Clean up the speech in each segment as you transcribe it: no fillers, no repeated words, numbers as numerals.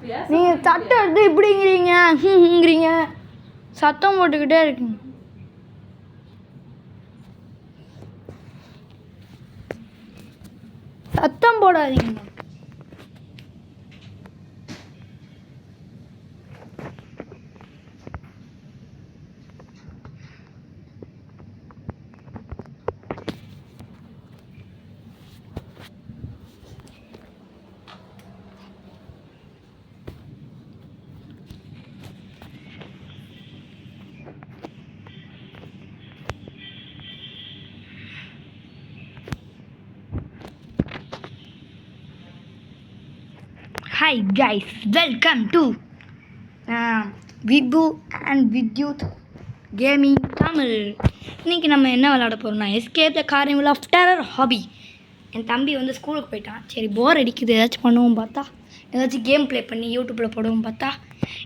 நீங்கள் சட்டம் எடுத்து இப்படிங்கிறீங்க சத்தம் போட்டுக்கிட்டே இருக்குங்க. சத்தம் போடாதீங்க. Hi guys, welcome to Vidhu and Vidyut Gaming Tamil. இன்னைக்கு நம்ம என்ன விளையாட போகிறோம்னா escape the carnival of terror obby. என் தம்பி வந்து ஸ்கூலுக்கு போயிட்டான். சரி போர் அடிக்குது, ஏதாச்சும் பண்ணுவோம் பார்த்தா ஏதாச்சும் கேம் ப்ளே பண்ணி யூடியூப்பில் போடுவோம் பார்த்தா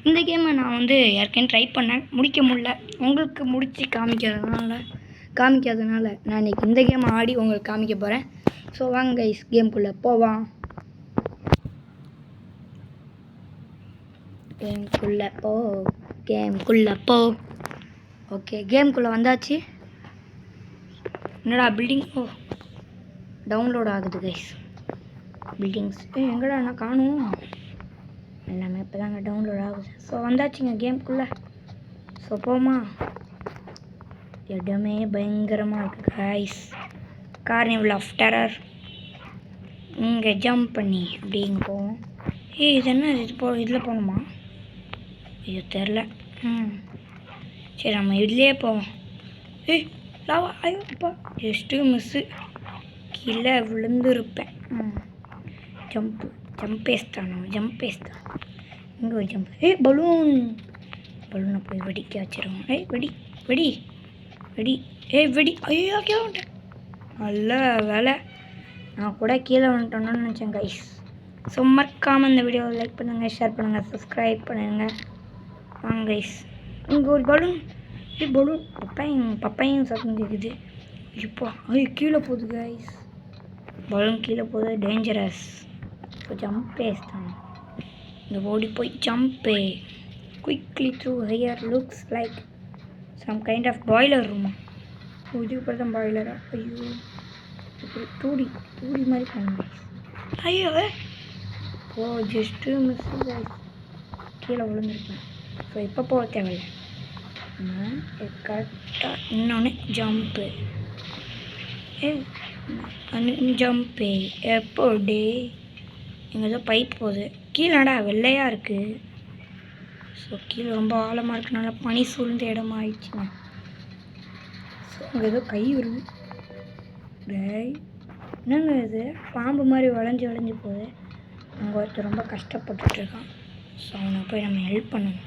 இந்த கேமை நான் வந்து ஏற்கனவே ட்ரை பண்ணேன், முடிக்க முடியல. உங்களுக்கு முடித்து காமிக்காதனால நான் இன்றைக்கி இந்த கேமை ஆடி உங்களுக்கு காமிக்க போகிறேன். ஸோ வாங்க கைஸ் கேம்குள்ளே போவான். கேம்குள்ளே போ. ஓகே, கேம்குள்ளே வந்தாச்சு. என்னடா பில்டிங் டவுன்லோட் ஆகுது கைஸ். பில்டிங்ஸ் எங்கடா நான் காணும், எல்லாமே இப்போ தாங்க டவுன்லோட் ஆகுது. ஸோ வந்தாச்சுங்க கேம்குள்ளே. ஸோ போமா, இடமே பயங்கரமாக இருக்குது கைஸ். Carnival of terror. இங்கே ஜம்ப் பண்ணி அப்படி இங்கே போவோம். இது என்ன இதில் போகணுமா? ஐயோ தெரில. சரி நம்ம இதுலேயே போவோம். லாவா ஐயோப்பா, ஜஸ்ட்டு மிஸ்ஸு, கீழே விழுந்துருப்பேன். ஜம்பேஸ்தான் இங்கே ஒரு ஜம்ப். பலூனை போய் வெடிக்க வச்சிருவோம். வெடி ஐயோ கீழே வந்துட்டேன். நல்ல வேலை, நான் கூட கீழே வந்துட்டோன்னு நினச்சேன் கைஸ். ஸோ மறக்காமல் இந்த வீடியோவை லைக் பண்ணுங்கள், ஷேர் பண்ணுங்கள், சப்ஸ்கிரைப் பண்ணுங்கள். வாங்க கைஸ். இங்கே ஒரு பலூன் பப்பையும் சத்தம் கேட்குது. இப்போ கீழே போகுது கைஸ். பலூன் கீழே போகுது, டேஞ்சரஸ். ஸோ ஜம்பேஸ் தான். இந்த ஓடி போய் ஜம்பே quickly through here looks like some kind of boiler ரூமா. இதுக்கு பார்த்தா பாய்லரா? ஐயோ இப்படி டூடி மாதிரி பண்ணுங்க. ஐயோ ஜஸ்ட்டு மிஸ்ஸு கைஸ், கீழே விழுந்துருக்கேன். ஸோ இப்போ போக தேவையில்லை. கரெக்டாக இன்னொன்று ஜம்ப்பு எப்போடி எங்கே ஏதோ பைப் போகுது. கீழேடா வெள்ளையாக இருக்குது. ஸோ கீழே ரொம்ப ஆழமாக இருக்குனால பனி சூழ்ந்த இடமா ஆயிடுச்சுங்க. ஸோ அங்கே ஏதோ கை வருது. என்னங்க இது, பாம்பு மாதிரி வளைஞ்சு போகுது. அங்கே ஒருத்தர் ரொம்ப கஷ்டப்பட்டுருக்கான். ஸோ அவனை போய் நம்ம ஹெல்ப் பண்ணணும்.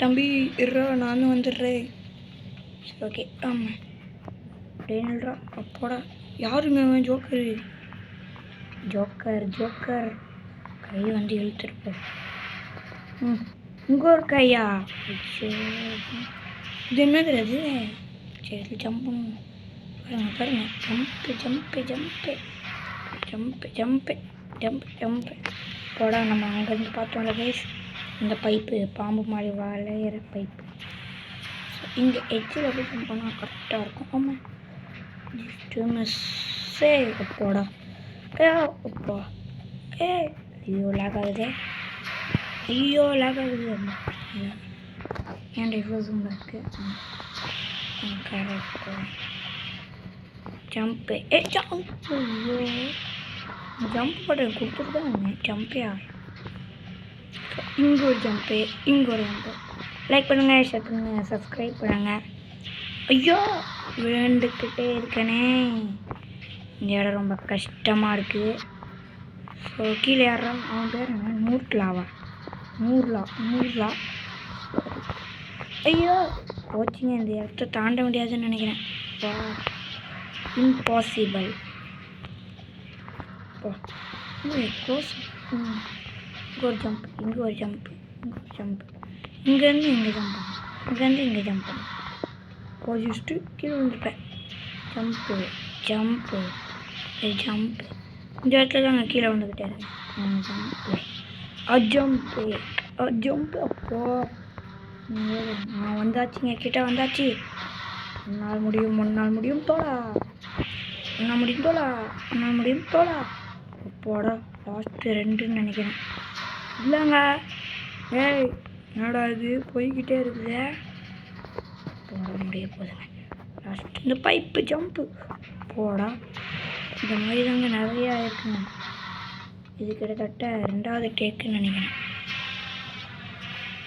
தம்பி இருறா, நானும் வந்துடுறேன். ஓகே ஆமாம் டேனல்ரா. அப்போடா யாருங்க அவன்? ஜோக்கர் கை வந்து இழுத்துருப்போம். இங்கே ஒரு கையா? இது என்னது அது? சரி ஜம்ப் பண்ணுவோம். பாருங்க ஜம்ப்பு போடா. நம்ம அங்கேருந்து பார்த்தோம்ல கைஸ், இந்த பைப்பு பாம்பு மாதிரி வளையிற பைப்பு. ஸோ இங்கே எட்ஜில் போய் ஜம்ப் பண்ணால் கரெக்டாக இருக்கும். ஆமாம் ஜஸ்ட்டு மிஸ்ஸே. அப்போடா அப்பா ஐயோ லாக் ஆகுது. ஏன்டா இவ்வளோ ஜூமில் இருக்குது? கரெக்டாக ஜம்ப்பு. ஐயோ ஜம்ப் பண்ண கொடுத்துட்டு தான் இருந்தேன், ஜம்பே ஆகும். இங்கே ஒரு ஜம்ப்பு. லைக் பண்ணுங்கள், ஷேர் பண்ணுங்கள், சப்ஸ்கிரைப் பண்ணுங்கள். ஐயோ விழுந்துக்கிட்டே இருக்கனே. இந்த இடம் ரொம்ப கஷ்டமாக இருக்குது. ஸோ கீழே யாரா? அவன் பேர் என்ன? நூறுலா. ஐயோ போச்சுங்க, இந்த இடத்த தாண்ட முடியாதுன்னு நினைக்கிறேன். இம்பாசிபிள். க்ளோஸ். இங்கே ஒரு ஜம்ப். இங்கேருந்து இங்கே ஜம்ப் பண்ணு. ஜஸ்ட்டு கீழே வந்துட்டேன். ஜம்ப்பு. இந்த இடத்துல தான் நான் கீழே வந்துக்கிட்டே இருக்கேன். Jump jump. அப்போ நான் வந்தாச்சுங்க, கிட்ட வந்தாச்சு. ஒன்னால் முடியும் தோலா. ஒன்னால் முடியும் தோலா. அப்போடா லாஸ்ட்டு 2ன்னு நினைக்கிறேன். இல்லைங்க, ஏய் என்னடா இது போய்கிட்டே இருக்குது. போட முடிய போதுங்க. லாஸ்ட் இந்த பைப்பு ஜம்ப்பு. போடா, இந்த மாதிரி தாங்க நிறையா இருக்குங்க. இது கிட்டத்தட்ட 2வது டேக்குன்னு நினைக்கிறேன்.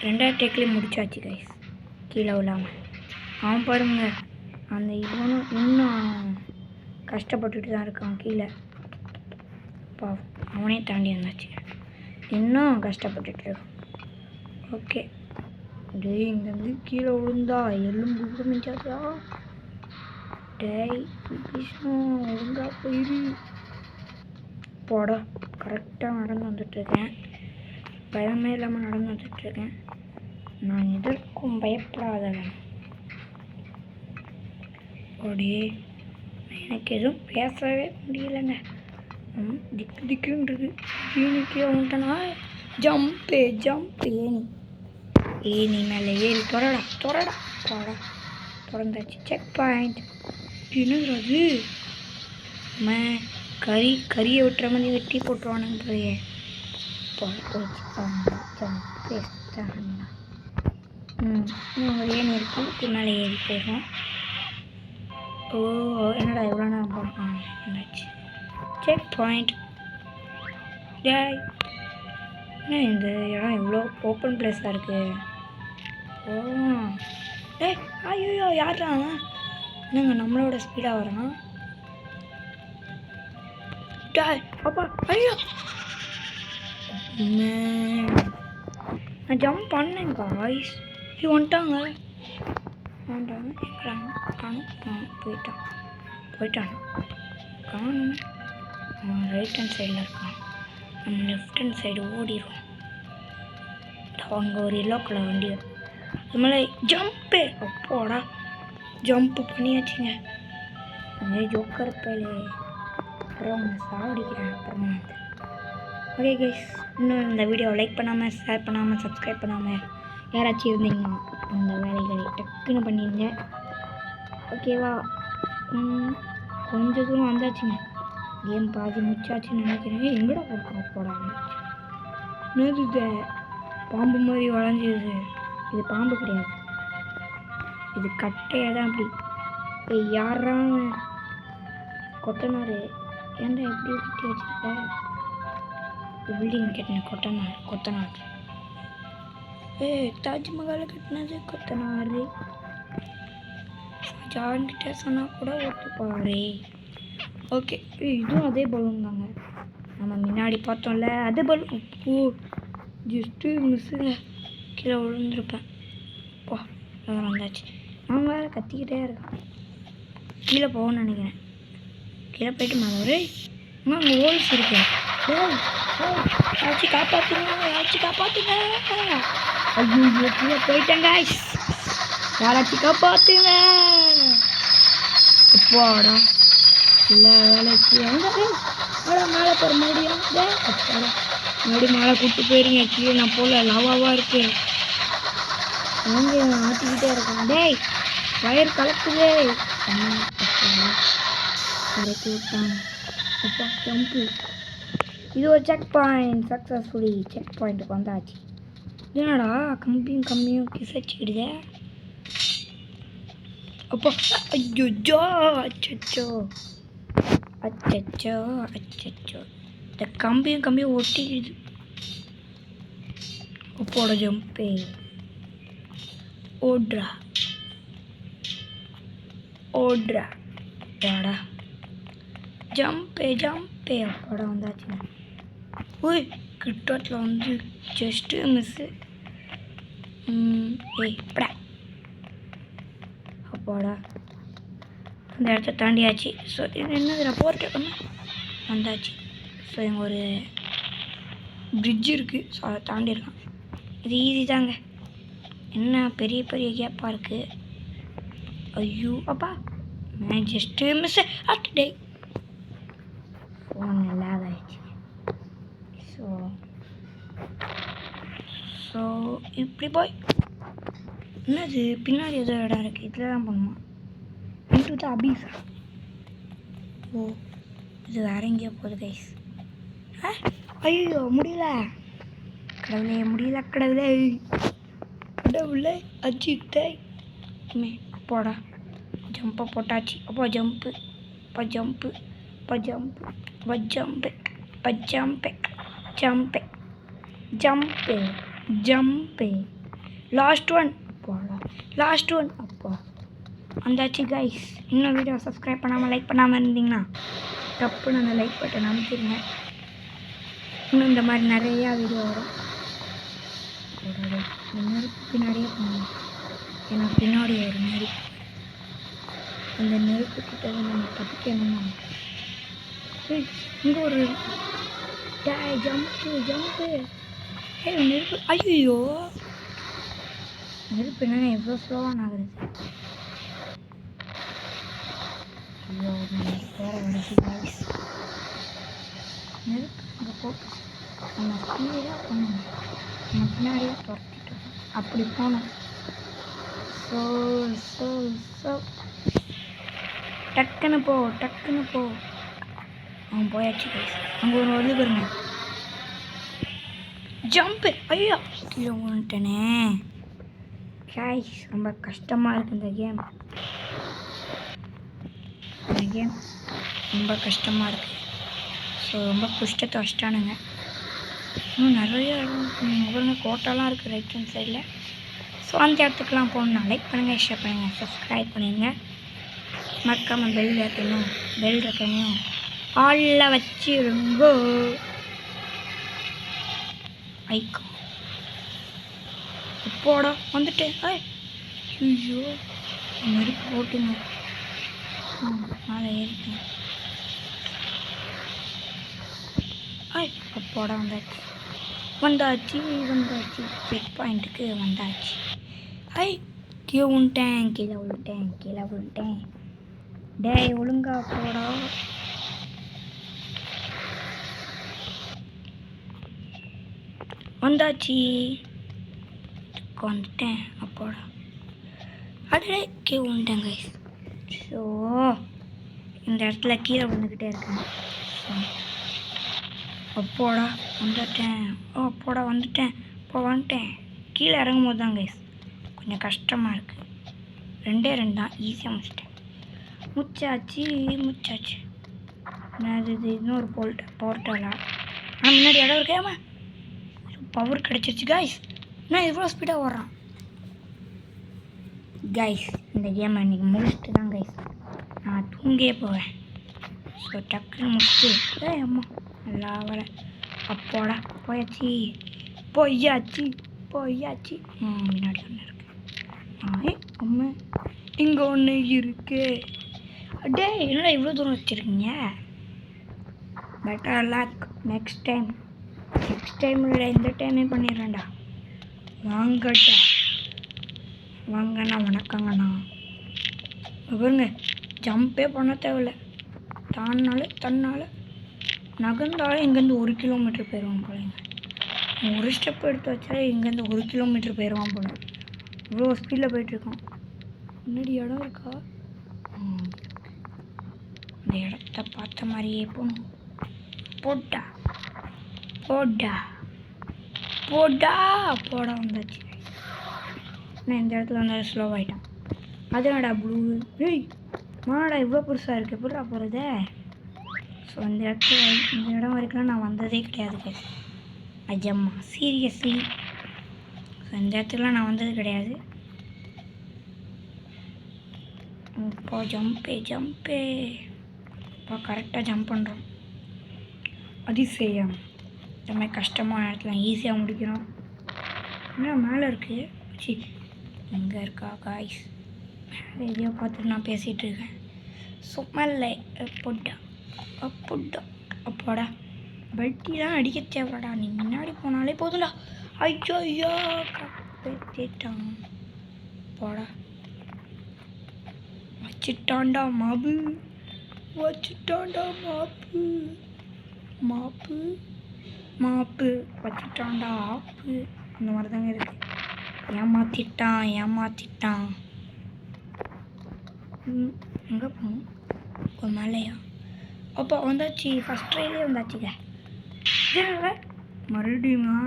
2வது டேக்லேயே முடிச்சாச்சு கைஸ், கீழே விழாமல். அவன் பாருங்க, அந்த இவனும் இன்னும் கஷ்டப்பட்டுட்டு தான் இருக்கான் கீழே. அவனே தாண்டி வந்தாச்சு, இன்னும் கஷ்டப்பட்டுட்டு இருக்கான். ஓகே, டேய் இங்கேருந்து கீழே விழுந்தா எலும்பு கூட மிஞ்சாதா. டேய் விஷ்ணு ஒழுங்கா போயிரு. போடா, கரெக்டாக நடந்து வந்துட்டுருக்கேன். பயமே இல்லாமல் நடந்து வந்துட்டுருக்கேன். நான் எதற்கும் பயப்படாதவன். ஓடியே, எனக்கு எதுவும் பேசவே முடியலைங்க. திக்குன்றது. கீழே வந்துட்டனா ஜம்ப்பு. ஏனி மேலே ஏறி தொடடா. போடா, திறந்தாச்சு. Check point. என்னது அது? கறியை விட்டுற மாதிரி வெட்டி போட்டுருவானுங்க போய். ஏனி இருக்கு, மேலே ஏறி போயிடும். ஓ என்னடா எவ்வளோ நேரம் போடுறான். என்னாச்சு? Check point. டேய் என்ன இந்த இடம் எவ்வளோ ஓப்பன் பிளேஸாக இருக்குது. ஓ டேய் ஐயோ யாரா என்னங்க நம்மளோட ஸ்பீடாக வரான். டேய் அப்பா ஐயோ, நான் ஜம்ப் பண்ணேன் காய்ஸ். இது வந்துட்டாங்க. போயிட்டான் காணும். ரைட் ஹேண்ட் சைடில் இருக்கான். நம்ம லெஃப்ட் ஹேண்ட் சைடு ஓடிடுவோம். அவங்க ஒரு எல்லோ கலர் வண்டி அது மேலே ஜம்ப்பு. அப்போடா ஜம்ப்பு பண்ணியாச்சுங்க. ஜோக்கர் பேலே அப்புறம் அவங்க சாவடிக்கிறேன் அப்புறமா. ஓகே கைஸ், இன்னும் இந்த வீடியோவை லைக் பண்ணாமல், ஷேர் பண்ணாமல், சப்ஸ்கிரைப் பண்ணாமல் யாராச்சும் இருந்தீங்கன்னா அந்த வேலைகளை டக்குன்னு பண்ணிடுங்க. ஓகேவா? கொஞ்சம் தூரம் வந்தாச்சுங்க. கேம் பாதி முடிச்சாச்சுன்னு நினைக்கிறேன். எங்கடா போடாங்க என்னது பாம்பு மாதிரி வளைஞ்சிருது. இது பாம்பு கிடையாது, இது கட்டையாக தான். அப்படி யாராங்க கொத்தனார் ஏன்டா எப்படி கட்டி வச்சுருக்க? பில்டிங் கட்டின கொத்தனார். தாஜ்மஹாலை கட்டினது கொத்தனார். ஜான்கிட்ட சொன்னால் கூட ஒத்துப்பாரு. ஓகே, இதுவும் அதே பலூன் தாங்க, நம்ம முன்னாடி பார்த்தோம்ல அதே பலூன். ஓ ஜஸ்ட்டு மிஸ்ஸுங்க, கீழே விழுந்துருப்பேன். போ அதான் வந்தாச்சு. அவன் வேறு கத்திக்கிட்டே இருக்கான். கீழே போகணும்னு நினைக்கிறேன். கீழே போயிட்டு மேலே ஒரு அங்கே ஹோல்ஸ் இருக்கு. யாராச்சும் காப்பாற்றுங்க. ஐயோ கீழே போயிட்டேங்க. யாராச்சும் காப்பாற்றுங்க. அப்பாடா இல்லை வேலைக்கு மேலே போகிற மறுபடியும் அப்பாடா மறுபடியும் மேலே கூப்பிட்டு போயிருங்க. கீழே நான் போல லவாவாக இருக்கு. அவங்க ஆட்டிக்கிட்டே இருக்காங்க. டேய் வயர் கலக்குதே. கலக்கி விட்டாங்க. அப்பா ஜம்ப்பு. இது ஒரு செக் பாயிண்ட். சக்ஸஸ்ஃபுல்லி செக் பாயிண்ட்டுக்கு வந்தாச்சு. என்னடா கம்மியும் கிசச்சிக்கிடுதே. அப்போ ஐயோ அச்சோ இந்த கம்பியும் ஒட்டிக்கிடுது. அப்போட ஜம்பே ஓட்ரா அப்பாடா ஜம்பே அப்பாடா வந்தாச்சுங்க. ஓய் கிட்டத்தில் வந்து ஜஸ்ட்டு மிஸ்ஸு. படா அப்பாடா இந்த இடத்த தாண்டியாச்சு. ஸோ இது என்னது நான் போர்ட்டே பண்ண வந்தாச்சு. ஸோ இங்கே ஒரு பிரிட்ஜ் இருக்குது. ஸோ அதை தாண்டிருக்கான். இது ஈஸி தாங்க. என்ன பெரிய கேப்பாக இருக்குது. ஐயோ அப்பா நான் ஜஸ்ட்டு மிஸ் டே ஃபோன் லேக் ஆகிடுச்சு. ஸோ ஸோ இப்படி போய் என்னது பின்னாடி ஏதோ இடம் இருக்குது, இதில் தான் பண்ணுமா இன்ட்டு தான் அபீஸா? ஓ இது வேற எங்கேயோ போகுது கைஸ். ஐயோ முடியல கடவுளே, முடியல கடவுளே, கடவுளே அஜித்தே அப்போடா ஜம்பை போட்டாச்சு. அப்போ jump jump jump jump jump jump jump jump last one. அப்போடா லாஸ்ட் ஒன். அப்போ வந்தாச்சு கைஸ். இன்னும் வீடியோ சப்ஸ்கிரைப் பண்ணாமல் லைக் பண்ணாமல் இருந்தீங்கன்னா தப்புன்னு அந்த லைக் பட்டன் அனுப்பிடுங்க. இன்னும் இந்த மாதிரி நிறையா வீடியோ வரும். நெருப்பு பின்னாடியே போகணும், ஏன்னா பின்னாடி ஒரு நெருப்பு, அந்த நெருப்பு கிட்ட நம்ம தப்பிக்கணுமா? இங்கே ஒரு ஜம்ப்பு ஜம்ப்பு. நெருப்பு, ஐயோ நெருப்பு என்னென்ன எவ்வளோ ஸ்லோவாக ஆகுது. ஐயோ வேறு வடிச்சு வாய்ஸ் நெருப்பு அங்கே போட்டு நம்ம ஸ்பீடாக போகணும், நம்ம பின்னாடியே துரத்திட்டோம், அப்படி போகணும். ஸோ ஸோ ஸோ டக்குன்னு போ டக்குன்னு போ. அவன் போயாச்சு கைஸ். அங்கே ஒரு வந்து பாருங்க ஜம்ப்பு. ஐயோ கீழே விழுந்துட்டேனே கைஸ். ரொம்ப கஷ்டமாக இருக்குது இந்த கேம். இந்த கேம் ரொம்ப கஷ்டமாக இருக்குது. ஸோ ரொம்ப கஷ்டத்தை வச்சிட்டானுங்க. இன்னும் நிறைய இடம் கோட்டாலாம் இருக்குது ரைட் ஹேண்ட் சைடில். ஸோ அந்த இடத்துக்குலாம் போகணுன்னா லைக் பண்ணுங்கள், ஷேர் பண்ணுங்கள், சப்ஸ்கிரைப் பண்ணுங்க. மறக்காமல் பெல் இருக்கணும், பெல் இருக்கணும் ஆளில் வச்சிருங்கோ. ஐக்கோ இப்போடா வந்துட்டு. ஐயோ நெருப்பு போட்டுங்க. மேலே ஏறிட்டேன். அப்போடா வந்தாச்சு வந்தாச்சு வந்தாச்சு செக் பாயிண்ட்டுக்கு வந்தாச்சு. கீழே விழுந்துட்டேன் கீழே விழுந்துட்டேன் கீழே விழுந்துட்டேன். டேய் ஒழுங்கா போடா. வந்தாச்சு வந்துட்டேன். அப்போடா அடே கீழே விழுந்துட்டேன் கைஸ். ஸோ இந்த இடத்துல கீழே விழுந்துக்கிட்டே இருக்கேன். அப்போடா வந்துட்டேன். அப்போடா வந்துட்டேன். இப்போ வந்துட்டேன். கீழே இறங்கும் போது தான் கைஸ் கொஞ்சம் கஷ்டமாக இருக்குது. 2 தான் ஈஸியாக முடிச்சிட்டேன். முச்சாச்சு முச்சாச்சு. இது இன்னொரு போர்ட்டலா? ஆனால் முன்னாடி இடம் இருக்கேம்மா பவர் கிடச்சிருச்சு கைஸ். நான் இவ்வளோ ஸ்பீடாக ஓடுறான் கைஸ். இந்த கேமை இன்றைக்கி முடிச்சுட்டு தான் கைஸ் நான் தூங்கே போவேன். ஸோ டக்குன்னு முடிச்சுட்டு அம்மா நல்லா வர. அப்போடா போயாச்சு போயாச்சு போயாச்சு. முன்னாடி ஒன்று இருக்கு. அம்மா இங்கே ஒன்று இருக்கு. அடே என்னடா இவ்வளோ தூரம் வச்சுருக்கீங்க? Better luck next time. Next time இல்லை இந்த டைமே பண்ணிடுறேன்டா. வாங்கட்டா வாங்கண்ணா வணக்கங்கண்ணா. பாருங்க ஜம்பே பண்ண தேவையில்ல, தன்னால் நகர்ந்தாலும் இங்கேருந்து 1 கிலோமீட்டர் போயிடுவான் போலங்க. ஒரு ஸ்டெப் எடுத்து வச்சா இங்கேருந்து 1 கிலோமீட்டர் போயிடுவான் போல. இவ்வளோ ஸ்பீடில் போயிட்டுருக்கான். முன்னாடி இடம் இருக்கா? இந்த இடத்த பார்த்த மாதிரியே போகணும். போட்டா போடா போடா போடா வந்தாச்சு. நான் இந்த இடத்துல வந்து ஸ்லோவாகிட்டான். அதனாடா ப்ளூ. மாடா இவ்வளோ பெருசாக இருக்குது, எப்படா போகிறது? ஸோ இந்த இடம் வரைக்கும் நான் வந்ததே கிடையாது அஜம்மா சீரியஸ்லி. ஸோ இந்த இடத்துக்குலாம் நான் வந்தது கிடையாது. இப்போ ஜம்பே இப்போ கரெக்டாக ஜம்ப் பண்ணுறோம். அதிசயம். இந்த மாதிரி கஷ்டமான இடத்துல ஈஸியாக முடிக்கணும். என்ன மேலே இருக்குது? எங்கே இருக்கா காய்ஸ்? மேலே எதையோ பார்த்துட்டு நான் பேசிகிட்டு இருக்கேன். சும்மால போட்டா அப்போடா அப்போடா பெல்ட்டிலாம் அடிக்க தேவைடா. நீ முன்னாடி போனாலே போதும்டா. ஐயோ ஐயோ கப்பேட்டான். போடா வச்சுட்டான்டா மாப்பு வச்சுட்டான்டா மாப்பு வச்சுட்டான்டா ஆப்பு. இந்த மாதிரி தாங்க இருக்குது. ஏமாற்றிட்டான். எங்கே போகணும்? ஒரு மேலேயா? அப்போ வந்தாச்சு, ஃபஸ்ட் ட்ரைலே வந்தாச்சுங்க. மறுபடியுமா?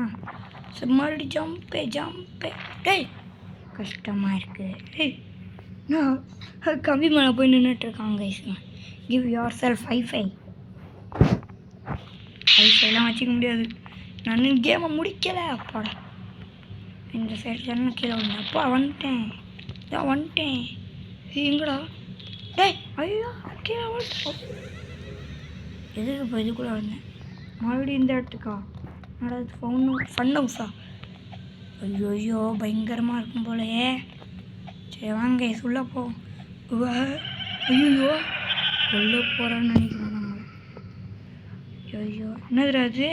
சரி மறுபடியும் ஜம்பே. டேய் கஷ்டமாக இருக்குது. டேய் நான் கம்பி மேலே போய் நின்றுட்டுருக்காங்க. கிவ் யுவர் செல்ஃப் ஹைஃபைலாம் வச்சுக்க முடியாது. நான் கேமை முடிக்கலை. அப்பாடா இந்த சைடு தானே கீழே வந்தேன். அப்பா வந்துட்டேன். எங்கடா? டேய் ஐயோ கீழே வந்துட்டோம். எதுக்கு இப்போ இதுக்குள்ளே வந்தேன்? மறுபடியும் இந்த இடத்துக்கா? நடந்து ஃபன் ஹவுஸா? ஐயோ பயங்கரமாக இருக்கும் போலையே. சரி வாங்க சொல்ல போ. ஐயோ சொல்ல போகிறேன்னு நினைக்கிறேன் நம்ம. ஐயோ என்னதுடா அது?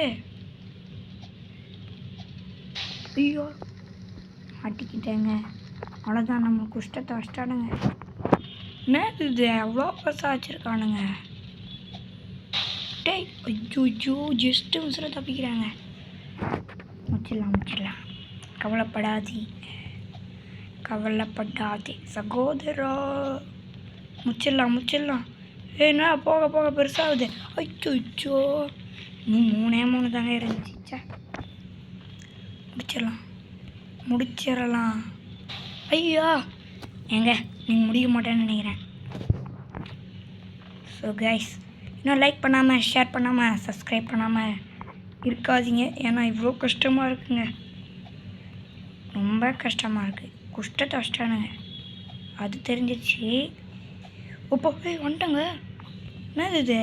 ஐயோ மாட்டிக்கிட்டேங்க. அவ்வளோதான், நம்ம குஷ்டத்தை வச்சிட்டானுங்க. என்னது இது அவ்வளோ பெருசாக வச்சுருக்கானுங்க? டேய் ஐயோ ஜஸ்ட்டு உசுரை தப்பிக்கிறாங்க. முடிச்சிடலாம். கவலைப்படாதே சகோதரா. முடிச்சிடலாம். ஏன்னா போக பெருசாகுது. ஐயோ இன்னும் 3 தாங்க இருந்துச்சு. முடிச்சிடலாம். ஐயோ ஏங்க நீங்கள் முடிக்க மாட்டேன்னு நினைக்கிறேன். ஸோ கைஸ் இன்னும் லைக் பண்ணாமல், ஷேர் பண்ணாமல், சப்ஸ்கிரைப் பண்ணாமல் இருக்காதீங்க. ஏன்னா இவ்வளோ கஷ்டமாக இருக்குங்க. ரொம்ப கஷ்டமாக இருக்குது. குஷ்டத்தை வச்சிட்டானுங்க, அது தெரிஞ்சிச்சு. இப்போ வந்துட்டங்க. என்னது இது?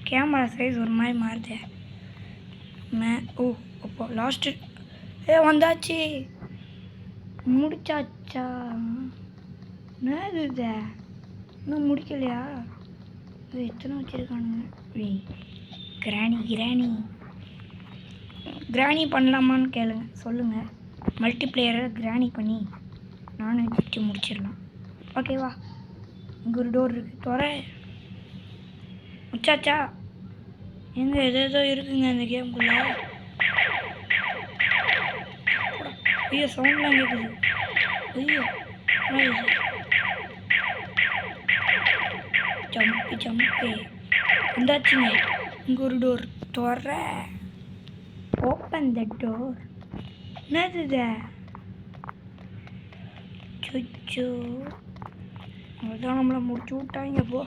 கேமரா சைஸ் ஒரு மாதிரி மாறுது. அப்போ லாஸ்ட்டு வந்தாச்சு. முடிச்சாச்சா? என்னது இது? இன்னும் முடிக்கலையா? எத்தனை வச்சுருக்கானுங்க? கிராணி பண்ணலாமான்னு கேளுங்க, சொல்லுங்கள். மல்டிப்ளேயரை கிராணி பண்ணி நானும் வச்சு முடிச்சிடலாம். ஓகேவா? இங்கே ஒரு டோர் இருக்குது, துற முடிச்சாச்சா? எங்கே ஏதோ இருக்குங்க இந்த கேமுக்குள்ளே. ஐயோ சவுண்ட்லாம் கேட்குது. ஐயோ ஜம்பு வந்தாச்சுங்க. இங்கே ஒரு டோர் துற. Open the door. என்னது இது? சுச்சு அதுதான் நம்மளை முடிச்சு விட்டாங்க. போ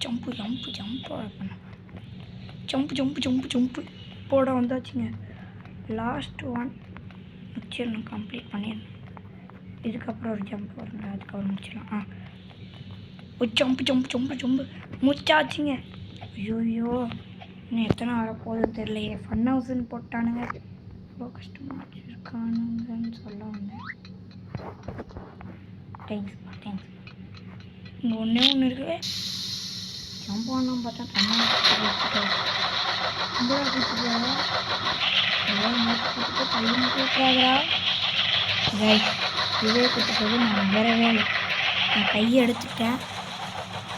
ஜம்பு போட வந்தாச்சுங்க. லாஸ்ட் ஒன் முடிச்சிடணும், கம்ப்ளீட் பண்ணிடணும். இதுக்கப்புறம் ஒரு ஜம்ப் வருங்க, அதுக்கப்புறம் முடிச்சிடலாம். ஜம்பு முடிச்சாச்சுங்க. ஐயோ இன்னும் எத்தனை வரப்போகுதுன்னு தெரியலையே. ஃபன் ஹவுஸ்ன்னு போட்டானுங்க, இவ்வளோ கஷ்டமாக வச்சுருக்கானுங்கன்னு சொல்ல வந்தேன். தேங்க்ஸ். இங்கே ஒன்று இருக்குது. ஜம்ப் பண்ணலாம் பார்த்தா இதுவே கூட்டு போகுது. நான் நகரவே இல்லை. நான் கையை எடுத்துட்டேன்.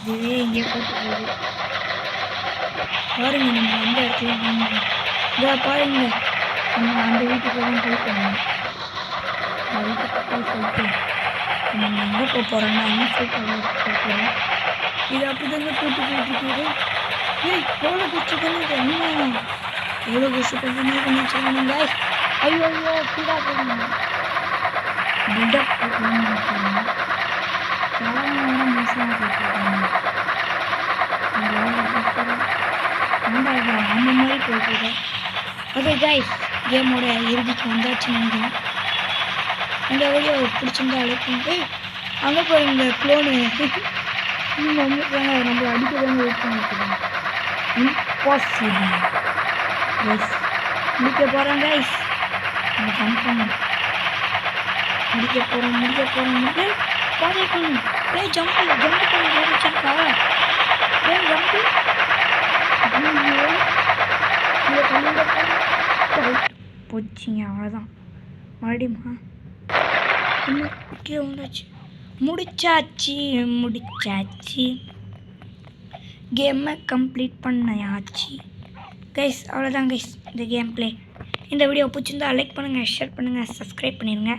இதுவே எங்கேயோ கூட்டு போகுது. பாருங்க நம்ம அந்த இடத்துல இதை பாருங்க. நம்ம அந்த வீட்டுக்கு தான் போயிட்டு வந்தோம். அந்த வீட்டுக்கு போய் சொல்லிட்டு நம்ம எங்கே போக போகிறோம்னா என்ன சொல்லிட்டு போக போகிறோம். இது அப்படி தாங்க கூட்டு போயிட்டுருக்குது. எவ்வளோ கஷ்டம் பண்ணிட்டு என்ன எவ்வளோ கஷ்டம் பண்ணி வச்சுருக்கானுங்க. ஐயோ கீழே போகணும். பில்டப் போகணும்னு நினைக்கிறாங்க. கிழவங்க மோசமாக போயிட்டுருக்காங்க. அந்த மாதிரி போயிட்டு. ஓகே கைஸ், கேமோட இறுதிக்கு வந்தாச்சுன்னு நினைக்கிறேன். இந்த வீடியோ பிடிச்சிருந்தா அழைக்கும். அங்கே போய் இந்த க்ளோனு நம்மளை அடிக்கதாங்க வெயிட் பண்ணிட்டுருக்காங்க. Impossible guys. முடிக்க போகிறோம் கைஸ். நம்ம ஜம்ப் பண்ணணும். முடிக்க போகிறோம். பாதைக்கணும். ஜம்ப் பண்ணி வச்சிருக்கா. ஜம்ப்பு போச்சிங்க. அவ்வளோதான். மறுபடியுமா இன்னும் கீழே வந்தாச்சு. முடிச்சாச்சு. கேமை கம்ப்ளீட் பண்ணியாச்சு. கைஸ் அவ்வளோதான் கைஸ் இந்த கேம் ப்ளே. இந்த வீடியோ பிடிச்சிருந்தா லைக் பண்ணுங்கள், ஷேர் பண்ணுங்கள், சப்ஸ்கிரைப் பண்ணிடுங்க.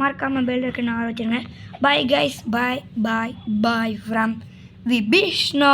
மறக்காமல் பெல் இருக்குன்னு வச்சுருங்க. Bye guys, bye bye bye from விபிஷ்ணு.